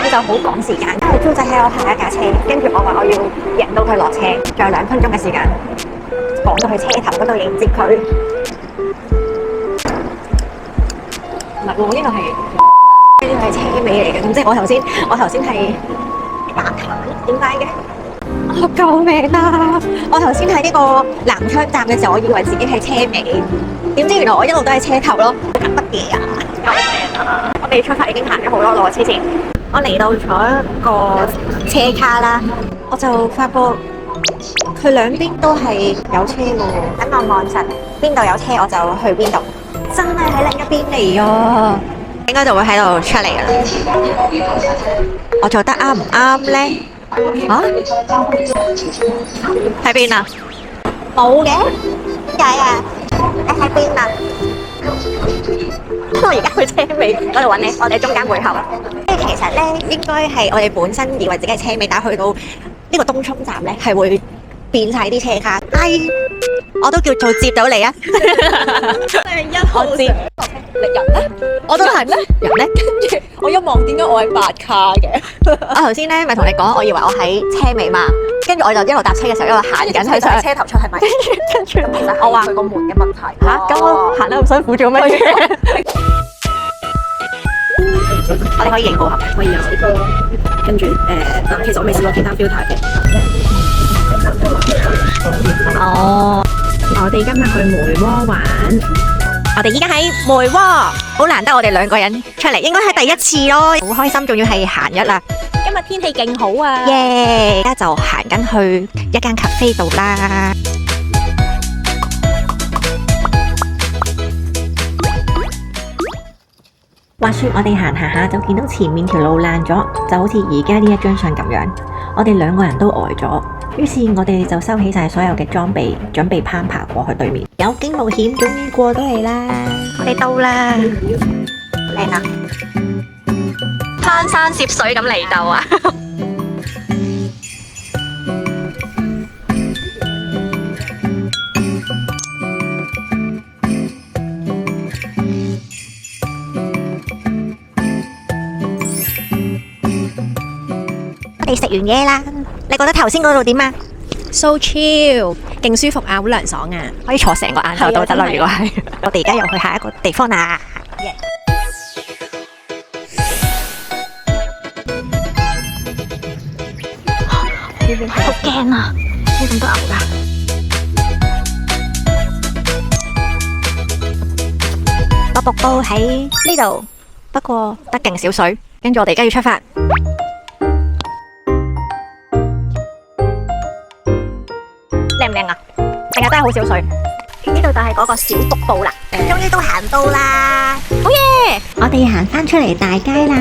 佢就好趕時間，因為豬仔喺我下一架車，跟住我話我要迎到佢落車，仲有2分鐘嘅時間，趕到去車頭嗰度迎接佢。唔係喎，呢個係車尾嚟嘅，咁即係我頭先係白彈，點解嘅？哦，救命啊！我頭先喺呢個南昌站嘅時候，我以為自己係車尾，點知原來我一路都係車頭咯。緊乜嘢啊？救命啊！我未出發已經行咗好多路，之前我嚟到咗一個車卡啦，我就發覺佢兩邊都係有車嘅。等我望實邊度有車，我就去邊度。真係喺另一邊嚟啊！應該就會喺度出嚟噶啦。我做得啱唔啱咧？啊？喺邊啊？冇嘅，點解啊？你喺邊啊？我而家去車尾嗰度揾你，我哋中間會合。即係其實咧，應該係我哋本身以為自己係車尾，但係去到呢個東涌站咧，係會變晒啲車卡。我都叫做接到你啊！你係1號接，你人咧？我都係咩？人咧？跟住我一望，點解我係白卡嘅？我頭先咧咪同你講，我以為我喺車尾嘛，跟住我就一路搭車嘅時候一路行緊去上車頭出係咪？跟住其實我話佢個門嘅問題嚇，咁我行得咁辛苦做乜嘢？我哋可以影好合，可以有呢個，跟住但其實我未試過其他 filter 嘅。哦。我哋今日去梅窩玩，我哋依家喺梅窩，好難得我哋2個人出嚟，應該係第一次咯，好開心，仲要係閒日啦。今日天氣勁好啊！耶！而家就行緊去一間 cafe 度啦。話說我哋行下就見到前面條路爛咗，就好似而家呢一張相咁樣，我哋2個人都呆咗。於是我哋就收起晒所有嘅裝備，準備攀爬過去對面。有驚無險，終於過到嚟啦！我哋到啦，靚啊！攀山涉水咁嚟到啊！我哋食完嘢啦。你覺得頭先嗰度點啊 ？So chill， 勁舒服啊，好涼爽啊！可以坐成個晏晝都得啦。如果係，我哋而家又去下一個地方啦。好驚啊！呢咁多牛㗎。個瀑布喺呢度，不過得勁少水。跟住我哋而家要出發。靚唔靚啊？定係真係好少水？呢度就係嗰個小瀑布啦，終於都行到啦！好嘢！我哋行返出嚟大街啦。